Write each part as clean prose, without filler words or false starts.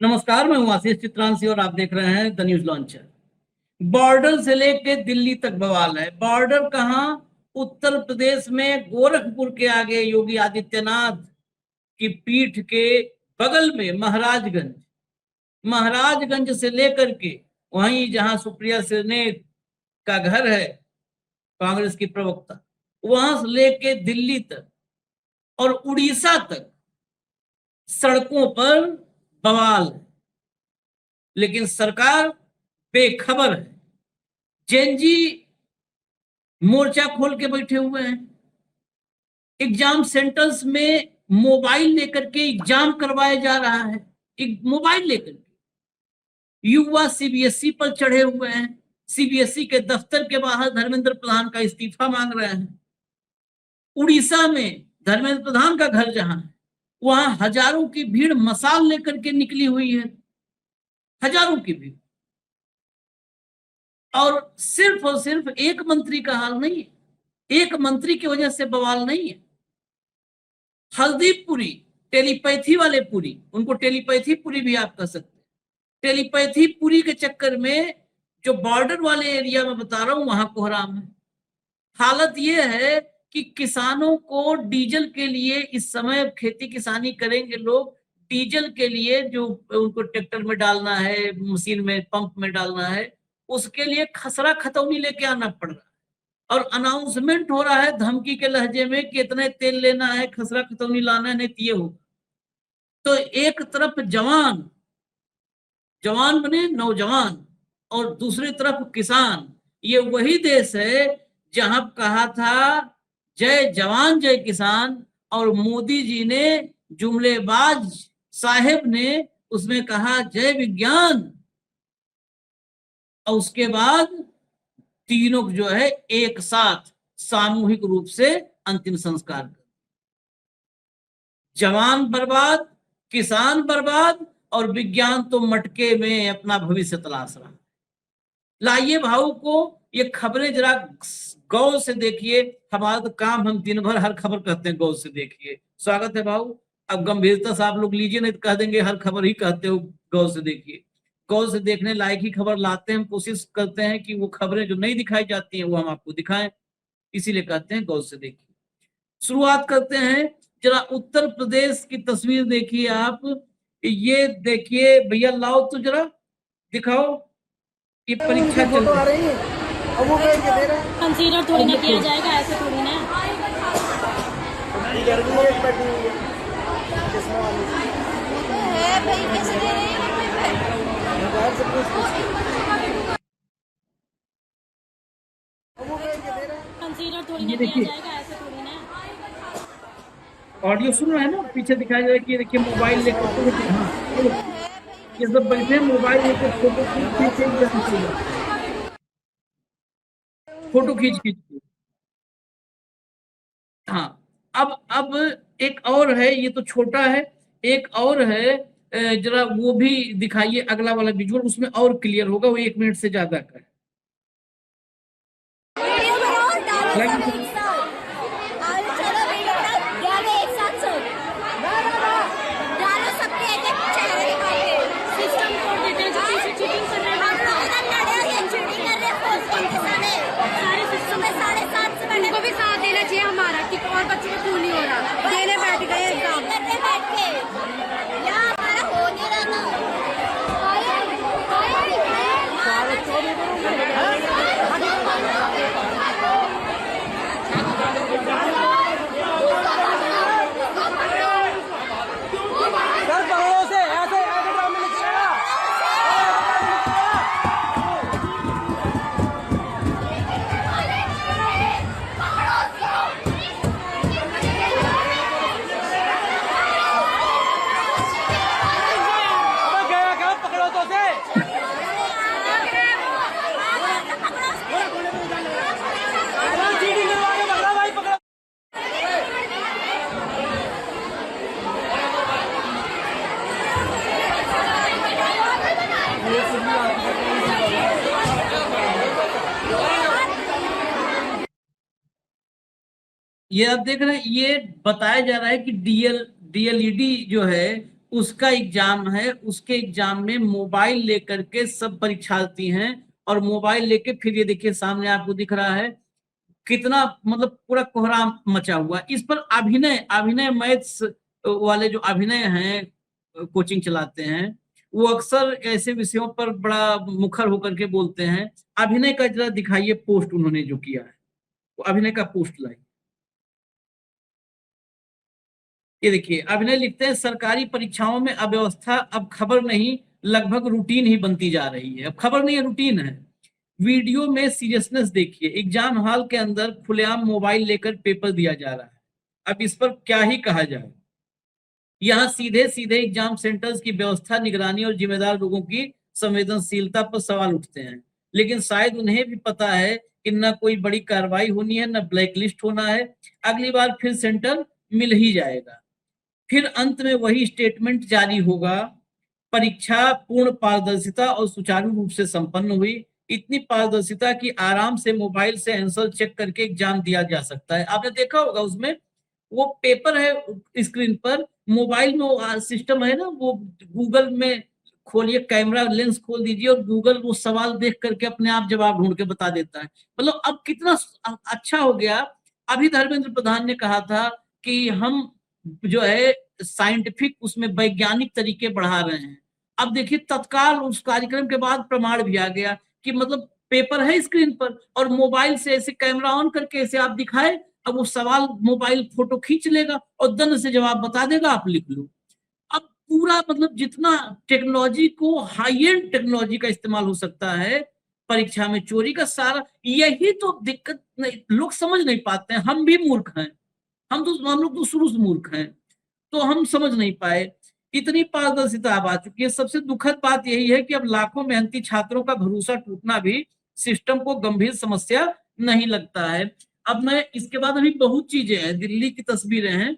नमस्कार, मैं हूं आशीष चित्रांशी और आप देख रहे हैं द न्यूज लॉन्चर। बॉर्डर से लेके दिल्ली तक बवाल है। बॉर्डर कहां? उत्तर प्रदेश में गोरखपुर के आगे योगी आदित्यनाथ की पीठ के बगल में महाराजगंज से लेकर के वहीं जहां सुप्रिया सेने का घर है, कांग्रेस की प्रवक्ता, वहां से लेके दिल्ली तक और उड़ीसा तक सड़कों पर बवाल है, लेकिन सरकार बेखबर है। जेनजी मोर्चा खोल के बैठे हुए हैं। एग्जाम सेंटर्स में मोबाइल लेकर के एग्जाम करवाया जा रहा है। एक मोबाइल लेकर के युवा सीबीएसई पर चढ़े हुए हैं। सीबीएसई के दफ्तर के बाहर धर्मेंद्र प्रधान का इस्तीफा मांग रहे हैं। उड़ीसा में धर्मेंद्र प्रधान का घर जहां है, वहां हजारों की भीड़ मसाल लेकर के निकली हुई है। हजारों की भीड़। और सिर्फ एक मंत्री का हाल नहीं है, एक मंत्री की वजह से बवाल नहीं है। हरदीप पुरी, टेलीपैथी वाले पुरी, उनको टेलीपैथी पुरी भी आप कह सकते हैं। टेलीपैथी पुरी के चक्कर में जो बॉर्डर वाले एरिया में बता रहा हूं, वहां कोहराम है। हालत यह है कि किसानों को डीजल के लिए, इस समय खेती किसानी करेंगे लोग, डीजल के लिए जो उनको ट्रैक्टर में डालना है, मशीन में, पंप में डालना है, उसके लिए खसरा खतौनी लेके आना पड़ रहा है। और अनाउंसमेंट हो रहा है धमकी के लहजे में कि इतने तेल लेना है, खसरा खतौनी लाना है, नहीं तो ये होगा। तो एक तरफ जवान बने नौजवान, और दूसरी तरफ किसान। ये वही देश है जहां कहा था जय जवान जय किसान, और मोदी जी ने, जुमलेबाज साहेब ने, उसमें कहा जय विज्ञान। और उसके बाद तीनों जो है एक साथ सामूहिक रूप से अंतिम संस्कार कर। जवान बर्बाद, किसान बर्बाद, और विज्ञान तो मटके में अपना भविष्य तलाश रहा। लाइए भाऊ को ये खबरें जरा गौर से देखिए। हमारा तो काम, हम दिन भर हर खबर कहते हैं गौर से देखिए। स्वागत है भाऊ। अब गंभीरता से आप लोग लीजिए, नहीं तो कह देंगे हर खबर ही कहते हो गौर से देखिए। गौर से देखने लायक ही खबर लाते हैं। हम कोशिश करते हैं कि वो खबरें जो नहीं दिखाई जाती हैं वो हम आपको दिखाएं, इसीलिए कहते हैं गौर से देखिए। शुरुआत करते हैं। जरा उत्तर प्रदेश की तस्वीर देखिए आप। ये देखिए भैया, लाओ तो जरा दिखाओ। ये परीक्षा चल रही है। कंसीडर थोड़ी ना किया जाएगा, ऐसे थोड़ी ना। कंसीडर थोड़ी ना किया जाएगा, ऐसे थोड़ी ना। ऑडियो सुन रहे हैं ना, पीछे दिखाया जा रहा है कि देखिए मोबाइल लेकर, हाँ ये सब बैठे मोबाइल लेकर फोटो खींच खींच। हाँ, अब एक और है, ये तो छोटा है, एक और है, जरा वो भी दिखाइए। अगला वाला विजुअल, उसमें और क्लियर होगा, वो 1 मिनट से ज्यादा का है। उनको भी साथ देना चाहिए हमारा, कि और बच्चों को क्यों नहीं हो रहा, देने बैठ गए एग्जाम। ये आप देख रहे हैं, ये बताया जा रहा है कि डीएलईडी जो है उसका एग्जाम है, उसके एग्जाम में मोबाइल लेकर के सब परीक्षार्थी हैं, और मोबाइल लेके फिर ये देखिए सामने आपको दिख रहा है कितना मतलब पूरा कोहराम मचा हुआ। इस पर अभिनय अभिनय मैथ्स वाले जो अभिनय हैं कोचिंग चलाते हैं, वो अक्सर ऐसे विषयों पर बड़ा मुखर होकर के बोलते हैं। अभिनय का जरा दिखाइए पोस्ट उन्होंने जो किया है, वो अभिनय का पोस्ट लाइए। ये देखिए अभिनय लिखते हैं, सरकारी परीक्षाओं में अव्यवस्था अब खबर नहीं, लगभग रूटीन ही बनती जा रही है। अब खबर नहीं है, रूटीन है। वीडियो में सीरियसनेस देखिए, एग्जाम हॉल के अंदर खुलेआम मोबाइल लेकर पेपर दिया जा रहा है। अब इस पर क्या ही कहा जाए। यहाँ सीधे सीधे एग्जाम सेंटर्स की व्यवस्था, निगरानी और जिम्मेदार लोगों की संवेदनशीलता पर सवाल उठते हैं। लेकिन शायद उन्हें भी पता है कि न कोई बड़ी कार्रवाई होनी है, न ब्लैकलिस्ट होना है। अगली बार फिर सेंटर मिल ही जाएगा। फिर अंत में वही स्टेटमेंट जारी होगा, परीक्षा पूर्ण पारदर्शिता और सुचारू रूप से संपन्न हुई। इतनी पारदर्शिता की आराम से मोबाइल से आंसर चेक करके एग्जाम दिया जा सकता है। आपने देखा होगा उसमें वो पेपर है स्क्रीन पर, मोबाइल में वो सिस्टम है ना, वो गूगल में खोलिए, कैमरा लेंस खोल दीजिए और गूगल वो सवाल देख करके अपने आप जवाब ढूंढ के बता देता है। मतलब अब कितना अच्छा हो गया। अभी धर्मेंद्र प्रधान ने कहा था कि हम जो है साइंटिफिक उसमें वैज्ञानिक तरीके बढ़ा रहे हैं। अब देखिए तत्काल उस कार्यक्रम के बाद प्रमाण भी आ गया कि मतलब पेपर है स्क्रीन पर और मोबाइल से ऐसे कैमरा ऑन करके ऐसे आप दिखाए, अब वो सवाल मोबाइल फोटो खींच लेगा और दन से जवाब बता देगा, आप लिख लो। अब पूरा मतलब जितना टेक्नोलॉजी को हाई एंड टेक्नोलॉजी का इस्तेमाल हो सकता है परीक्षा में, चोरी का सारा यही तो दिक्कत नहीं, लोग समझ नहीं पाते हैं। हम भी मूर्ख हैं, हम लोग तो शुरू से मूर्ख हैं, तो हम समझ नहीं पाए। इतनी पारदर्शिता अब आ चुकी है। सबसे दुखद बात यही है कि अब लाखों मेहनती छात्रों का भरोसा टूटना भी सिस्टम को गंभीर समस्या नहीं लगता है। अब मैं इसके बाद अभी बहुत चीजें हैं, दिल्ली की तस्वीरें हैं,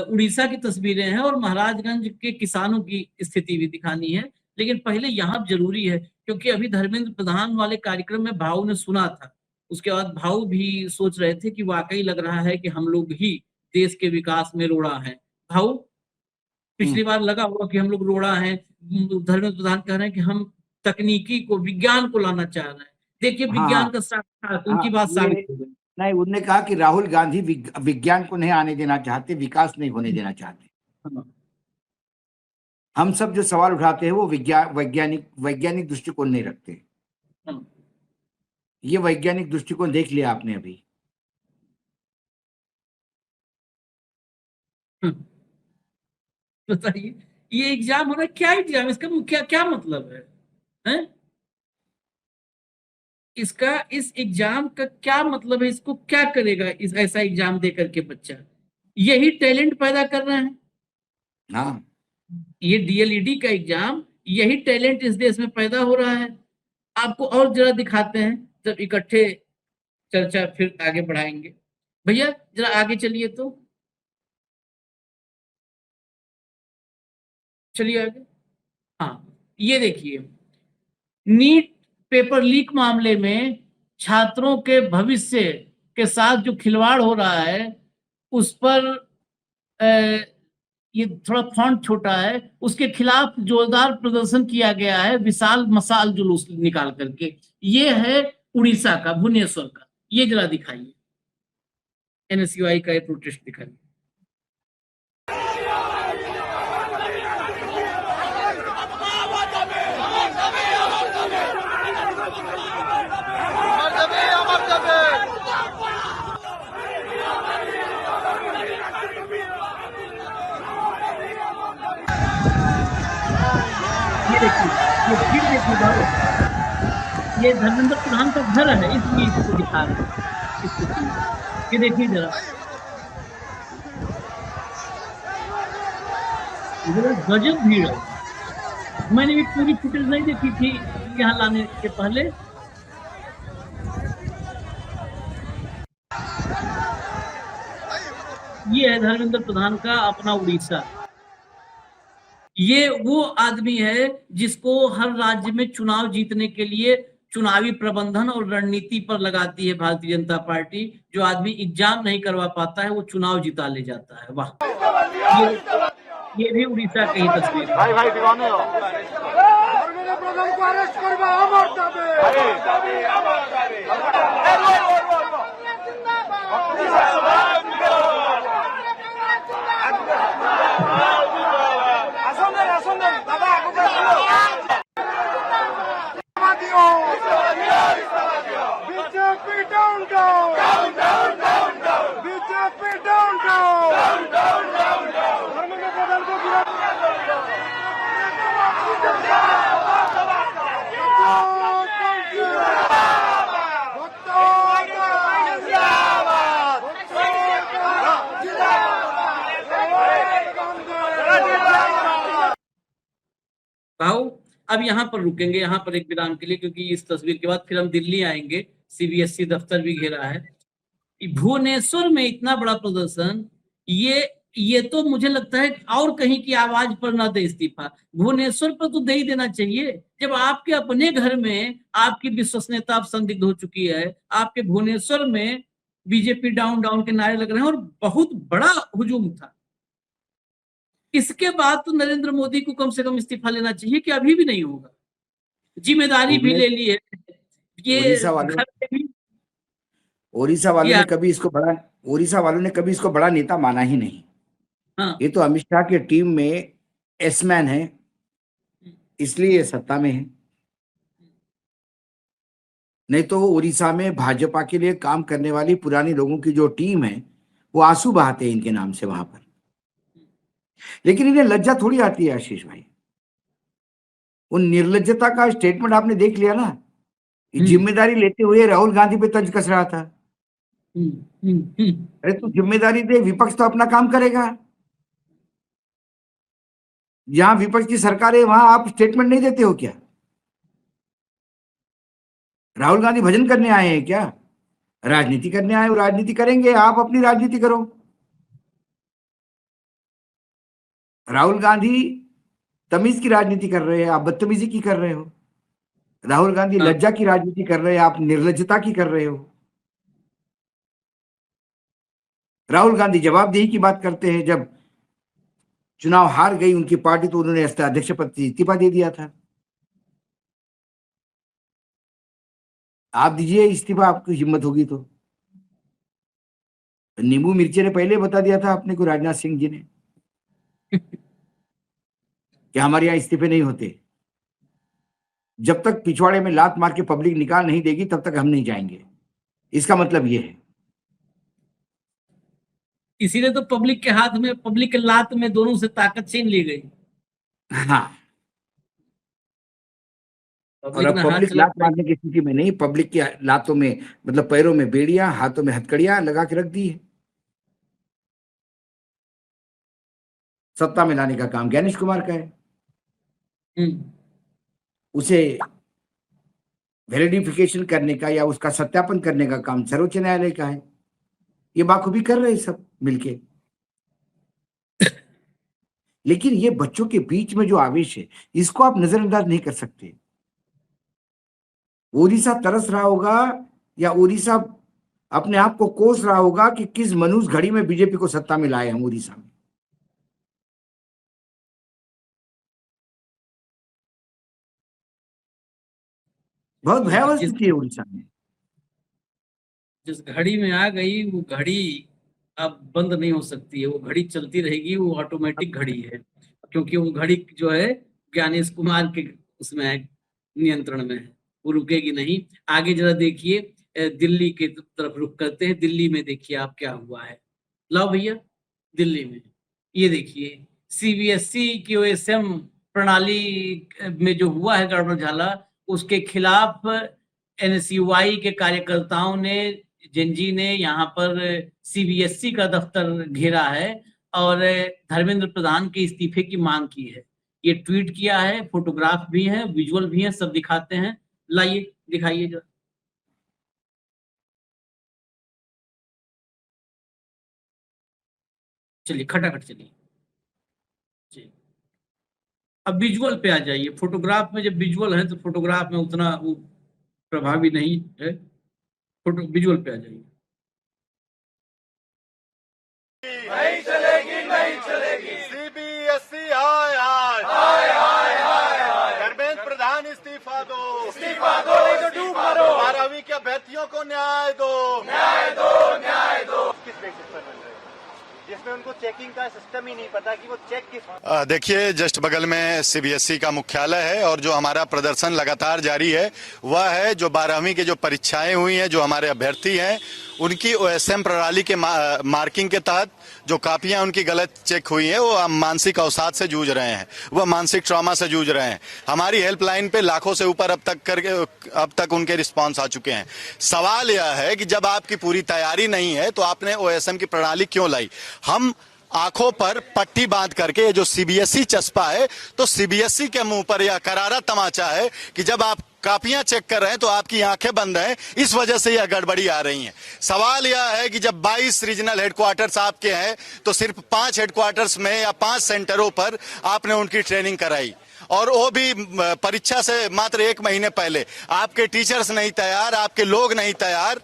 उड़ीसा की तस्वीरें हैं और महाराजगंज के किसानों की स्थिति भी दिखानी है। लेकिन पहले यहाँ जरूरी है क्योंकि अभी धर्मेंद्र प्रधान वाले कार्यक्रम में भाऊ ने सुना था, उसके बाद भाऊ भी सोच रहे थे कि वाकई लग रहा है कि हम लोग ही देश के विकास में रोड़ा है। भाऊ पिछली बार लगा हुआ कि हम लोग रोड़ा हैं, धर्मेंद्र प्रधान कह रहे हैं कि हम तकनीकी को, विज्ञान को लाना चाह रहे हैं। देखिए हाँ विज्ञान का साक्षात उनकी बात साबित हो गई। नहीं, उन्होंने कहा कि राहुल गांधी विज्ञान को नहीं आने देना चाहते, विकास नहीं होने देना चाहते। हाँ। हम सब जो सवाल उठाते हैं वो वैज्ञानिक दृष्टिकोण नहीं रखते। हाँ। ये वैज्ञानिक दृष्टिकोण देख लिया आपने अभी। बताइए ये एग्जाम हो रहा है, क्या एग्जाम, इसका क्या क्या मतलब है, हैं? इसका इस एग्जाम का क्या मतलब है, इसको क्या करेगा इस ऐसा एग्जाम दे करके बच्चा? यही टैलेंट पैदा कर रहे हैं। हाँ, ये डीएलईडी का एग्जाम, यही टैलेंट इस देश में पैदा हो रहा है। आपको और जरा दिखाते हैं, जब इकट्ठे चर्चा फिर आगे बढ़ाएंगे। भैया जरा आगे चलिए, तो चलिए आगे। हाँ ये देखिए, नीट पेपर लीक मामले में छात्रों के भविष्य के साथ जो खिलवाड़ हो रहा है उस पर ये थोड़ा फॉन्ट छोटा है, उसके खिलाफ जोरदार प्रदर्शन किया गया है, विशाल मशाल जुलूस निकाल करके। ये है उड़ीसा का, भुवनेश्वर का। ये जरा दिखाइए, एनएसयूआई का ये प्रोटेस्ट दिखाइए। ये देखिए, ये फिर देखिए, ये धर्मेंद्र प्रधान का घर है, इसलिए इसको दिखा रहे हैं। ये देखिए जरा, गजब भीड़ है। मैंने भी पूरी फुटेज नहीं देखी थी यहाँ लाने के पहले। ये है धर्मेंद्र प्रधान का अपना उड़ीसा। ये वो आदमी है जिसको हर राज्य में चुनाव जीतने के लिए चुनावी प्रबंधन और रणनीति पर लगाती है भारतीय जनता पार्टी। जो आदमी एग्जाम नहीं करवा पाता है वो चुनाव जिता ले जाता है। वाह, ये भी उड़ीसा की ही तस्वीर है। भाई भाई दीवाने हो ধর্মেন্দ্র প্রধানকে অ্যারেস্ট করবে আমার দাবি BJP down down BJP down down Dharmendra প্রধানকে भाऊ अब यहाँ पर रुकेंगे, यहाँ पर एक विराम के लिए, क्योंकि इस तस्वीर के बाद फिर हम दिल्ली आएंगे। सीबीएसई दफ्तर भी घेरा है। भुवनेश्वर में इतना बड़ा प्रदर्शन, ये तो मुझे लगता है और कहीं की आवाज पर ना दे इस्तीफा, भुवनेश्वर पर तो दे ही देना चाहिए। जब आपके अपने घर में आपकी विश्वसनीयता संदिग्ध हो चुकी है, आपके भुवनेश्वर में बीजेपी डाउन डाउन के नारे लग रहे हैं और बहुत बड़ा हुजूम था, इसके बाद तो नरेंद्र मोदी को कम से कम इस्तीफा लेना चाहिए कि अभी भी नहीं होगा। जिम्मेदारी भी ले ली है ये ओडिशा वालों ने कभी इसको बड़ा नेता माना ही नहीं। हाँ। ये तो अमित शाह के टीम में एसमैन है, इसलिए ये सत्ता में है। नहीं तो उड़ीसा में भाजपा के लिए काम करने वाली पुरानी लोगों की जो टीम है वो आंसू बहाते हैं इनके नाम से वहां पर। लेकिन इन्हें लज्जा थोड़ी आती है आशीष भाई। उन निर्लज्जता का स्टेटमेंट आपने देख लिया ना, जिम्मेदारी लेते हुए राहुल गांधी पे तंज कस रहा था। अरे तू जिम्मेदारी दे, विपक्ष तो अपना काम करेगा। जहां विपक्ष की सरकार है वहां आप स्टेटमेंट नहीं देते हो क्या? राहुल गांधी भजन करने आए हैं क्या? राजनीति करने आए हो, राजनीति करेंगे, आप अपनी राजनीति करो। राहुल गांधी तमीज की राजनीति कर रहे हैं, आप बदतमीजी की कर रहे हो। राहुल गांधी लज्जा की राजनीति कर रहे हैं, आप निर्लज्जता की कर रहे हो। राहुल गांधी जवाबदेही की बात करते हैं। जब चुनाव हार गई उनकी पार्टी तो उन्होंने अध्यक्ष पद से इस्तीफा दे दिया था। आप दीजिए इस्तीफा, आपकी हिम्मत होगी तो। नींबू मिर्ची ने पहले बता दिया था अपने को, राजनाथ सिंह जी ने कि हमारे यहाँ इस्तीफे नहीं होते। जब तक पिछवाड़े में लात मार के पब्लिक निकाल नहीं देगी तब तक हम नहीं जाएंगे। इसका मतलब ये है। इसीलिए तो पब्लिक के हाथ में, पब्लिक के लात में दोनों से ताकत छीन ली गई। हाँ, और अब पब्लिक लात मारने की स्थिति में नहीं, पब्लिक की लातों में मतलब पैरों में बेड़ियां, हाथों में हथकड़ियां लगा के रख दी है। सत्ता में लाने का काम ज्ञानेश कुमार का है। उसे वेरिफिकेशन करने का या उसका सत्यापन करने का काम सर्वोच्च न्यायालय का है। ये बाखूबी कर रहे हैं सब मिलके। लेकिन ये बच्चों के बीच में जो आवेश है इसको आप नजरअंदाज नहीं कर सकते। उड़ीसा तरस रहा होगा या उड़ीसा अपने आप को कोस रहा होगा कि किस मनुष्य घड़ी में बीजेपी को सत्ता में लाए हम उड़ीसा में। बहुत भयावह स्थिति है उड़ीसा में। जिस घड़ी में आ गई वो घड़ी अब बंद नहीं हो सकती है। वो घड़ी चलती रहेगी, वो ऑटोमेटिक घड़ी है, क्योंकि वो घड़ी जो है ज्ञानेश कुमार के उसमें है, नियंत्रण में है, वो रुकेगी नहीं। आगे जरा देखिए, दिल्ली के तरफ रुख करते हैं। दिल्ली में देखिए आप क्या हुआ है। लाओ भैया, दिल्ली में ये देखिए सीबीएसई क्यूएसएम प्रणाली में जो हुआ है गड़बड़ झाला, उसके खिलाफ एनएसयूआई के कार्यकर्ताओं ने, जेनजी ने यहाँ पर सीबीएसई का दफ्तर घेरा है और धर्मेंद्र प्रधान के इस्तीफे की मांग की है। ये ट्वीट किया है, फोटोग्राफ भी है, विजुअल भी है, सब दिखाते हैं। लाइए, दिखाइए जरा। चलिए खटाखट चलिए जी। अब विजुअल पे आ जाइए। फोटोग्राफ में जब विजुअल है तो फोटोग्राफ में उतना वो प्रभावी नहीं है। फोटो विजुअल पे आ जाइए। नहीं चलेगी, नहीं चलेगी। सीबीएसई इस्तीफा दो, इस्तीफा दो, नहीं तो डूब मरो। 12वीं के अभ्यर्थियों को न्याय दो, न्याय दो, न्याय दो। किस बेसिस पर मिल रहे हैं जिसमें उनको चेकिंग का सिस्टम ही नहीं पता कि वो चेक किस। देखिए, जस्ट बगल में सीबीएसई का मुख्यालय है और जो हमारा प्रदर्शन लगातार जारी है वह है जो 12वीं की जो परीक्षाएं हुई हैं, जो हमारे अभ्यर्थी हैं उनकी ओएसएम प्रणाली के मार्किंग के तहत जो कापियां उनकी गलत चेक हुई हैं, वो मानसिक अवसाद से जूझ रहे हैं, वह मानसिक ट्रॉमा से जूझ रहे हैं। हमारी हेल्पलाइन पे लाखों से ऊपर अब तक उनके रिस्पांस आ चुके हैं। सवाल यह है कि जब आपकी पूरी तैयारी नहीं है तो आपने ओएसएम की प्रणाली क्यों लाई? हम आंखों पर पट्टी बांध करके, जो सीबीएसई चस्पा है, तो सीबीएसई के मुंह पर यह करारा तमाचा है कि जब आप कापियां चेक कर रहे हैं तो आपकी आंखें बंद हैं, इस वजह से यह गड़बड़ी आ रही है। सवाल यह है कि जब 22 रीजनल हेडक्वार्टर्स आपके हैं तो सिर्फ 5 हेडक्वार्टर्स में या 5 सेंटरों पर आपने उनकी ट्रेनिंग कराई, और वो भी परीक्षा से मात्र 1 महीने पहले। आपके टीचर्स नहीं तैयार, आपके लोग नहीं तैयार,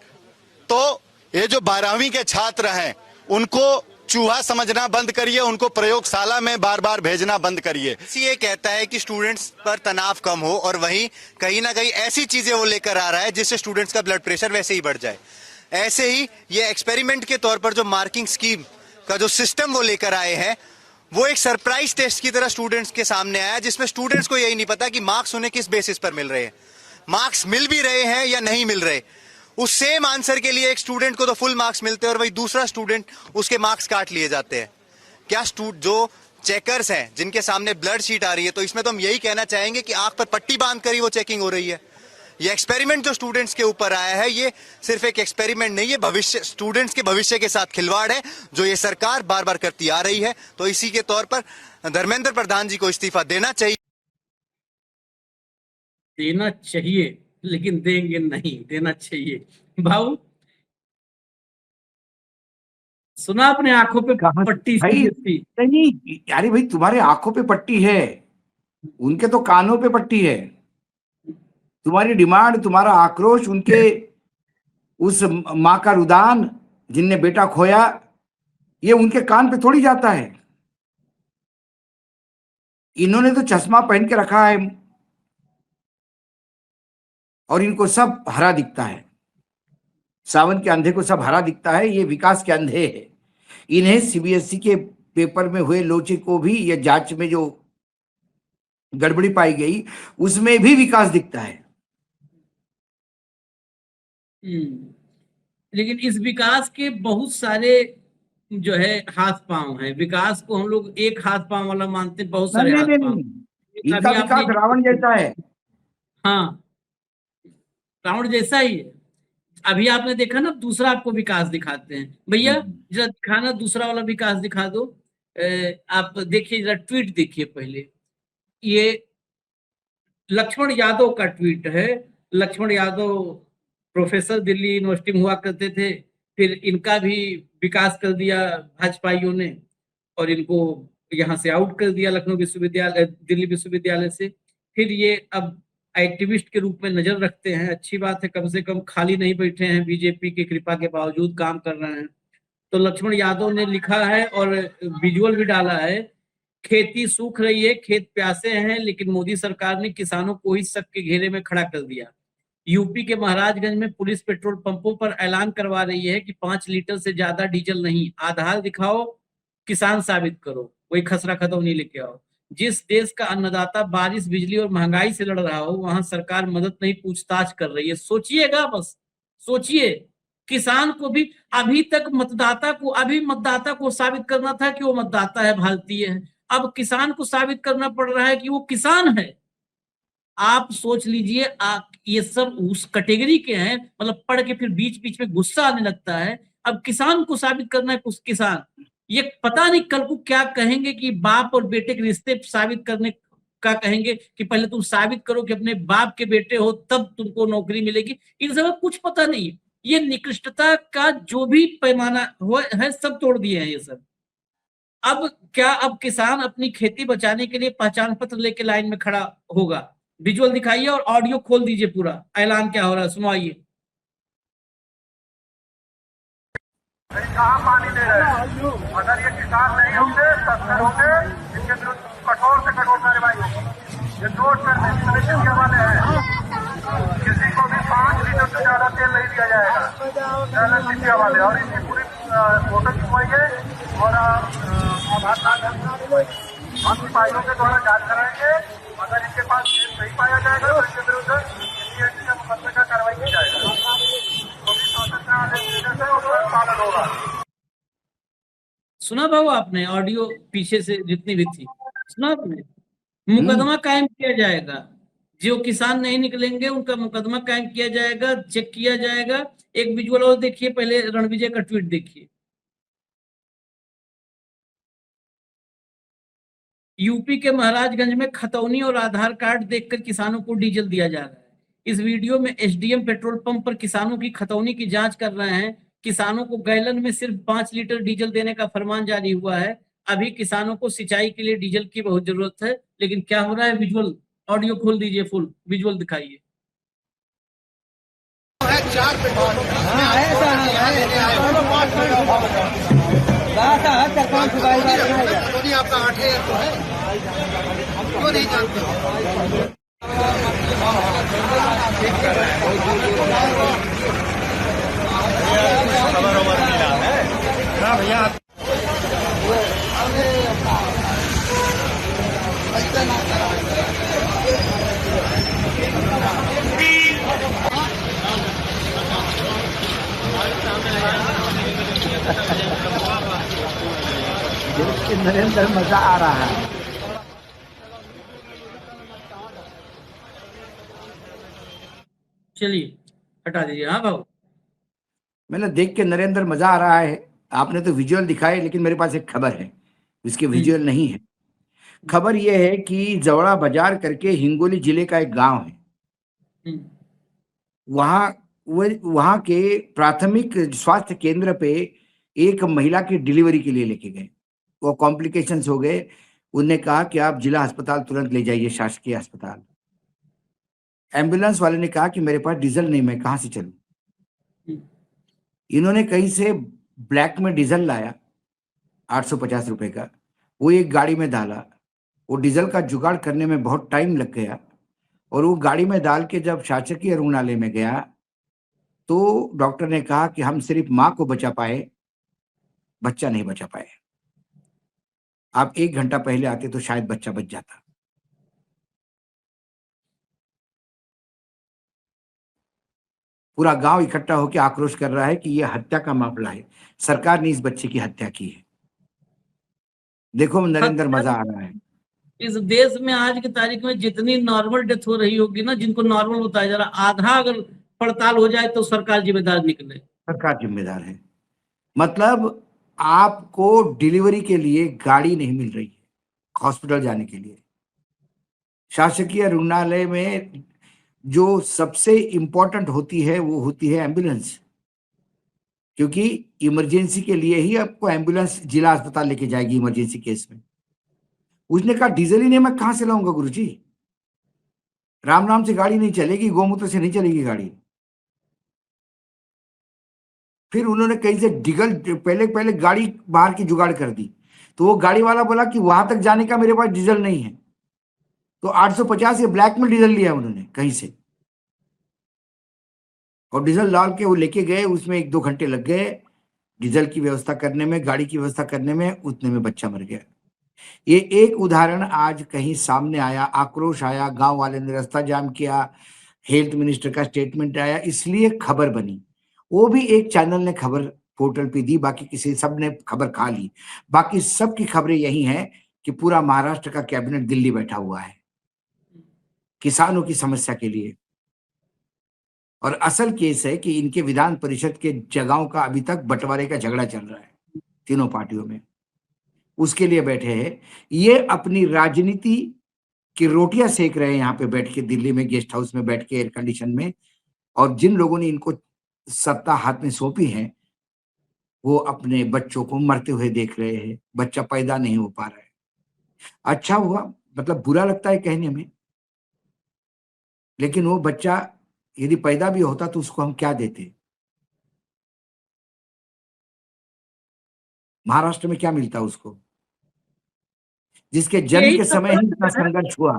तो ये जो 12वीं के छात्र हैं उनको चूहा समझना बंद करिए, उनको प्रयोगशाला में बार बार भेजना बंद करिए। ये कहता है कि स्टूडेंट्स पर तनाव कम हो और वहीं कहीं ना कहीं ऐसी चीजें वो लेकर आ रहा है जिससे स्टूडेंट्स का ब्लड प्रेशर वैसे ही बढ़ जाए। ऐसे ही ये एक्सपेरिमेंट के तौर पर जो मार्किंग स्कीम का जो सिस्टम वो लेकर आए हैं, वो एक सरप्राइज टेस्ट की तरह स्टूडेंट्स के सामने आया, जिसमें स्टूडेंट्स को यही नहीं पता कि मार्क्स उन्हें किस बेसिस पर मिल रहे हैं, मार्क्स मिल भी रहे हैं या नहीं मिल रहे। उस सेम आंसर के लिए एक स्टूडेंट को तो फुल मार्क्स मिलते हैं और वही दूसरा स्टूडेंट उसके मार्क्स काट लिए जाते हैं। क्या जो चेकर्स हैं जिनके सामने ब्लड शीट आ रही है, तो इसमें तो हम यही कहना चाहेंगे कि आंख पर पट्टी बांध कर ही वो चेकिंग हो रही है। ये एक्सपेरिमेंट जो स्टूडेंट्स के ऊपर आया है, ये सिर्फ एक एक्सपेरिमेंट नहीं है, भविष्य, स्टूडेंट्स के भविष्य के साथ खिलवाड़ है जो ये सरकार बार बार करती आ रही है। तो इसी के तौर पर धर्मेंद्र प्रधान जी को इस्तीफा देना चाहिए। देना चाहिए, लेकिन देंगे नहीं, देना चाहिए। भाऊ, सुना अपने आंखों पे पट्टी भाई? नहीं, अरे भाई, तुम्हारे आंखों पे पट्टी है, उनके तो कानों पे पट्टी है। तुम्हारी डिमांड, तुम्हारा आक्रोश उनके उस माँ का रुदान जिनने बेटा खोया, ये उनके कान पे थोड़ी जाता है। इन्होंने तो चश्मा पहन के रखा है और इनको सब हरा दिखता है। सावन के अंधे को सब हरा दिखता है, ये विकास के अंधे है। इन्हें सीबीएसई के पेपर में हुए लोचे को भी, या जांच में जो गड़बड़ी पाई गई उसमें भी विकास दिखता है। लेकिन इस विकास के बहुत सारे जो है हाथ पांव हैं। विकास को हम लोग एक हाथ पांव वाला मानते, बहुत सारे हाथ पांव। इनका विकास रावण जैसा है। हाँ, रावण जैसा ही है। अभी आपने देखा ना, दूसरा आपको विकास दिखाते हैं। भैया जरा दिखाना, दूसरा वाला विकास दिखा दो। आप देखिए, जरा ट्वीट देखिए पहले। ये लक्ष्मण यादव का ट्वीट है। लक्ष्मण यादव प्रोफेसर दिल्ली यूनिवर्सिटी में हुआ करते थे, फिर इनका भी विकास कर दिया भाजपाइयों ने और इनको यहाँ से आउट कर दिया, लखनऊ विश्वविद्यालय, दिल्ली विश्वविद्यालय से। फिर ये अब एक्टिविस्ट के रूप में नजर रखते हैं। अच्छी बात है, कम से कम खाली नहीं बैठे हैं, बीजेपी की कृपा के बावजूद काम कर रहे हैं। तो लक्ष्मण यादव ने लिखा है और विजुअल भी डाला है, खेती सूख रही है, खेत प्यासे हैं, लेकिन मोदी सरकार ने किसानों को ही शक के घेरे में खड़ा कर दिया। यूपी के महाराजगंज में पुलिस पेट्रोल पंपों पर ऐलान करवा रही है कि 5 लीटर से ज्यादा डीजल नहीं, आधार दिखाओ, किसान साबित करो, कोई खसरा खतौनी लेके आओ। जिस देश का अन्नदाता बारिश, बिजली और महंगाई से लड़ रहा हो, वहां सरकार मदद नहीं, पूछताछ कर रही है। सोचिएगा, बस सोचिए। किसान को भी अभी मतदाता को साबित करना था कि वो मतदाता है, भारतीय है। अब किसान को साबित करना पड़ रहा है कि वो किसान है। आप सोच लीजिए, ये सब उस कैटेगरी के हैं, मतलब पढ़ के फिर बीच बीच में गुस्सा आने लगता है। अब किसान को साबित करना है, कुछ किसान, ये पता नहीं कल को क्या कहेंगे कि बाप और बेटे के रिश्ते साबित करने का कहेंगे कि पहले तुम साबित करो कि अपने बाप के बेटे हो, तब तुमको नौकरी मिलेगी। इन सब कुछ पता नहीं है। ये निकृष्टता का जो भी पैमाना है सब तोड़ दिए हैं ये सब। अब क्या, अब किसान अपनी खेती बचाने के लिए पहचान पत्र लेके लाइन में खड़ा होगा। विजुअल दिखाइए और ऑडियो खोल दीजिए, पूरा ऐलान क्या हो रहा है सुनवाइए। कहाँ पानी दे रहे हैं? अगर ये किसान नहीं होंगे, तस्कर होंगे, इनके विरुद्ध कठोर से कठोर कार्रवाई होगी। ये दो टर्मिनेशन वाले हैं। किसी को भी 5 लीटर से ज्यादा तेल नहीं दिया जाएगा इंडिया वाले। और इनकी पूरी फोटो खिंचवाइए और आधार कार्ड हम सिपाहियों के द्वारा जांच कराएंगे। अगर इनके पास सही पाया जाएगा तो इनके विरुद्ध एनडीपीएस का मुकदमे का कार्रवाई की जाएगा। तो भी शासन का आदेश है उसका पालन होगा। सुना बाबू आपने ऑडियो पीछे से जितनी भी थी, सुना आपने? मुकदमा कायम किया जाएगा, जो किसान नहीं निकलेंगे उनका मुकदमा कायम किया जाएगा, चेक किया जाएगा। एक विजुअल और देखिए, पहले रणविजय का ट्वीट देखिए। यूपी के महाराजगंज में खतौनी और आधार कार्ड देखकर किसानों को डीजल दिया जा रहा है। इस वीडियो में एसडीएम पेट्रोल पंप पर किसानों की खतौनी की जांच कर रहे हैं। किसानों को गैलन में सिर्फ 5 लीटर डीजल देने का फरमान जारी हुआ है। अभी किसानों को सिंचाई के लिए डीजल की बहुत जरूरत है, लेकिन क्या हो रहा है? विजुअल, ऑडियो खोल दीजिए, फुल विजुअल दिखाइए। आपका 8 तो है, क्यों नहीं जानते? भैया नरेंद्र मजा आ रहा है। चलिए हटा दीजिए। हाँ बाबू, मैंने देख के नरेंद्र मजा आ रहा है। आपने तो विजुअल दिखाए, लेकिन मेरे पास एक खबर है, इसके विजुअल नहीं है। खबर यह है कि जवड़ा बाजार करके हिंगोली जिले का एक गांव है। वहां के प्राथमिक स्वास्थ्य केंद्र पे एक महिला की डिलीवरी के लिए लेके गए। वो कॉम्प्लिकेशंस हो गए। उन्होंने कहा कि आप जिला अस्पताल तुरंत ले जाइए, शासकीय अस्पताल। एम्बुलेंस वाले ने कहा कि मेरे पास डीजल नहीं, मैं कहां से चलूं। इन्होंने कहीं से ब्लैक में डीजल लाया 850 रुपए का, वो एक गाड़ी में डाला। वो डीजल का जुगाड़ करने में बहुत टाइम लग गया, और वो गाड़ी में डाल के जब शासकीय रुग्णालय में गया तो डॉक्टर ने कहा कि हम सिर्फ मां को बचा पाए, बच्चा नहीं बचा पाए। आप 1 घंटा पहले आते तो शायद बच्चा बच जाता। पूरा गांव इकट्ठा होकर आक्रोश कर रहा है कि यह हत्या का मामला है, सरकार ने इस बच्चे की हत्या की है। देखो नरेंद्र, मजा आ रहा है। इस देश में आज की तारीख में जितनी नॉर्मल डेथ हो रही होगी ना, जिनको नॉर्मल बताया जा रहा, आधा अगर पड़ताल हो जाए तो सरकार जिम्मेदार निकले। सरकार जिम्मेदार है। मतलब आपको डिलीवरी के लिए गाड़ी नहीं मिल रही है, हॉस्पिटल जाने के लिए। शासकीय रुग्णालय में जो सबसे इंपॉर्टेंट होती है वो होती है एम्बुलेंस, क्योंकि इमरजेंसी के लिए ही आपको एम्बुलेंस जिला अस्पताल लेके जाएगी इमरजेंसी केस में। उसने कहा डीजल ही नहीं, मैं कहां से लाऊंगा गुरुजी, राम नाम से गाड़ी नहीं चलेगी, गोमूत्र से नहीं चलेगी गाड़ी। फिर उन्होंने कहीं से डीजल पहले गाड़ी बाहर की जुगाड़ कर दी, तो वो गाड़ी वाला बोला कि वहां तक जाने का मेरे पास डीजल नहीं है, तो 850 ये ब्लैक में डीजल लिया उन्होंने कहीं से, और डीजल डाल के वो लेके गए। उसमें 1-2 घंटे लग गए डीजल की व्यवस्था करने में, गाड़ी की व्यवस्था करने में, उतने में बच्चा मर गया। ये एक उदाहरण आज कहीं सामने आया, आक्रोश आया, गांव वाले ने रास्ता जाम किया, हेल्थ मिनिस्टर का स्टेटमेंट आया, इसलिए खबर बनी। वो भी एक चैनल ने खबर पोर्टल पे दी, बाकी किसी सब ने खबर खा ली। बाकी सबकी खबरें यही हैं कि पूरा महाराष्ट्र का कैबिनेट दिल्ली बैठा हुआ है किसानों की समस्या के लिए। और असल केस है कि इनके विधान परिषद के जगहों का अभी तक बंटवारे का झगड़ा चल रहा है तीनों पार्टियों में, उसके लिए बैठे हैं। ये अपनी राजनीति की रोटियां सेक रहे हैं यहाँ पे बैठ के, दिल्ली में गेस्ट हाउस में बैठ के एयर कंडीशन में। और जिन लोगों ने इनको सत्ता हाथ में सौंपी है वो अपने बच्चों को मरते हुए देख रहे हैं, बच्चा पैदा नहीं हो पा रहा है। अच्छा हुआ, मतलब बुरा लगता है कहने में, लेकिन वो बच्चा यदि पैदा भी होता तो उसको हम क्या देते। महाराष्ट्र में क्या मिलता उसको, जिसके जन्म के समय ही इतना संघर्ष हुआ।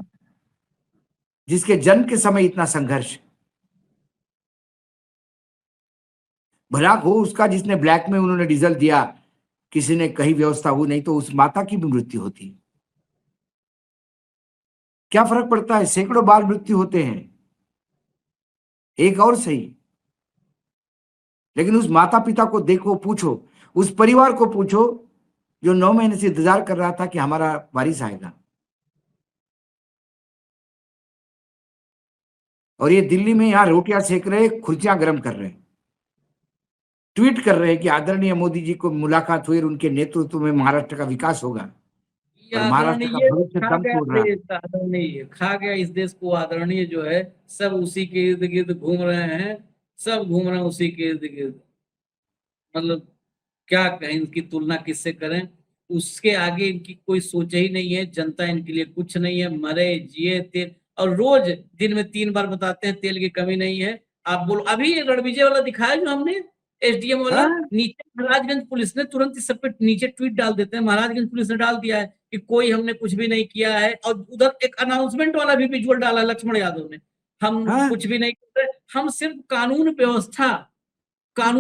जिसके जन्म के समय इतना संघर्ष, भला हो उसका जिसने ब्लैक में उन्होंने डीजल दिया, किसी ने कहीं व्यवस्था हुई, नहीं तो उस माता की भी मृत्यु होती। क्या फर्क पड़ता है, सैकड़ों बार मृत्यु होते हैं, एक और सही, लेकिन उस माता पिता को देखो, पूछो, उस परिवार को पूछो जो 9 महीने से इंतजार कर रहा था कि हमारा वारिस आएगा। और ये दिल्ली में यहां रोटियां सेक रहे, खुर्चियां गर्म कर रहे हैं, ट्वीट कर रहे हैं कि आदरणीय मोदी जी को मुलाकात हुई और उनके नेतृत्व में महाराष्ट्र का विकास होगा और महाराष्ट्र का भविष्य खा दम गया तोड़ रहा है। देश, आदरणीय खा गया इस देश को। आदरणीय जो है सब उसी के इर्द गिर्द घूम रहे हैं, सब घूम रहे हैं उसी के इर्द गिर्द। मतलब क्या कहें, इनकी तुलना किससे करें। उसके आगे इनकी कोई सोच ही नहीं है, जनता इनके लिए कुछ नहीं है। मरे जिए तेल, और रोज दिन में 3 बार बताते हैं तेल की कमी नहीं है। आप बोलो, अभी ये रणविजय वाला दिखाया जो हमने, एसडीएम वाला, हाँ? नीचे महाराजगंज पुलिस ने तुरंत इस सब पे नीचे ट्वीट डाल देते हैं। महाराजगंज पुलिस ने डाल दिया है कि कोई हमने कुछ भी नहीं किया है, और उधर एक अनाउंसमेंट वाला भी विजुअल डाला है लक्ष्मण यादव ने, हम हाँ? कुछ भी नहीं कर रहे, हम सिर्फ कानून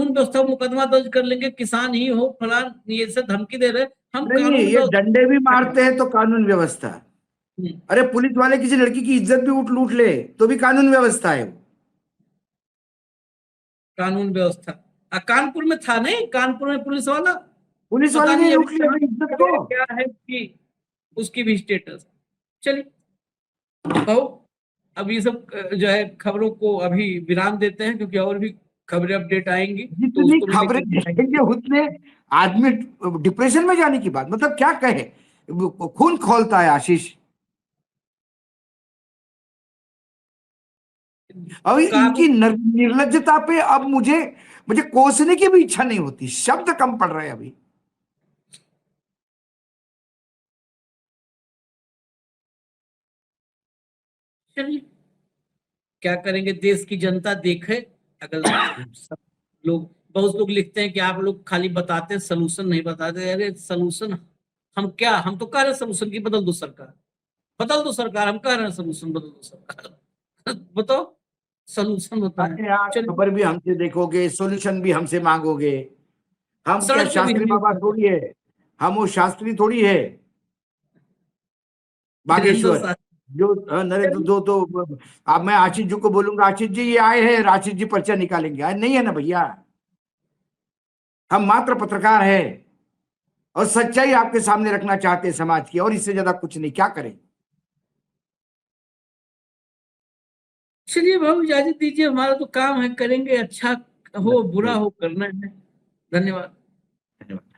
व्यवस्था मुकदमा दर्ज कर लेंगे, किसान ही हो फलान, ये से धमकी दे रहे, हम नहीं, कानून ये डंडे भी मारते हैं तो कानून व्यवस्था। हम्म, अरे पुलिस वाले किसी लड़की की इज्जत भी लूट ले तो भी कानून व्यवस्था है। कानून व्यवस्था कानपुर में था नहीं, कानपुर में पुलिस वाला पुलिस पता वाले ने नहीं अभी लूट लिया कहाँ इज्जत है, को। क्या है उसकी भी स्टेटस। चलिए कहो, अब ये सब जो है खबरों को अभी विराम देते हैं, क्योंकि और भी खबरें अपडेट आएंगी तो जितनी उसको भी खबरें लेकर देखेंगे उतने आदमी डिप्रेशन में जाने की बात, मतलब क्या कहे, खून खोलता है आशीष। अब इनकी निर्लज्जता पे अब मुझे मुझे कोसने की भी इच्छा नहीं होती, शब्द कम पड़ रहे हैं अभी। चलिए क्या करेंगे, देश की जनता देखे। अगर सब लोग, बहुत लोग लिखते हैं कि आप लोग खाली बताते हैं, सलूशन नहीं बताते। अरे सलूशन हम तो कह रहे हैं सलूशन की बदल दो सरकार, बदल दो सरकार, हम कह रहे हैं सलूशन बदल दो सरकार। बताओ सलूशन बताएं। अरे यार, चलिए खबर भी हमसे देखोगे, सॉल्यूशन भी हमसे मांगोगे। हम क्या सड़क पे भी शास्त्री हम बाबा थोड़ी है, हम वो शास्त्री थोड़ी है वीरेंद्र बागेश्वर साहब। जो नरेंद्र दो तो। अब मैं आशीष जी को बोलूंगा, आशीष जी ये आए हैं, आशीष जी पर्चा निकालेंगे, आज नहीं है ना भैया। हम मात्र पत्रकार है और सच्चाई आपके सामने रखना चाहते हैं समाज की, और इससे ज्यादा कुछ नहीं। क्या करें। चलिए बाबू इजाजत दीजिए, हमारा तो काम है, करेंगे, अच्छा हो बुरा हो करना है। धन्यवाद। धन्यवाद।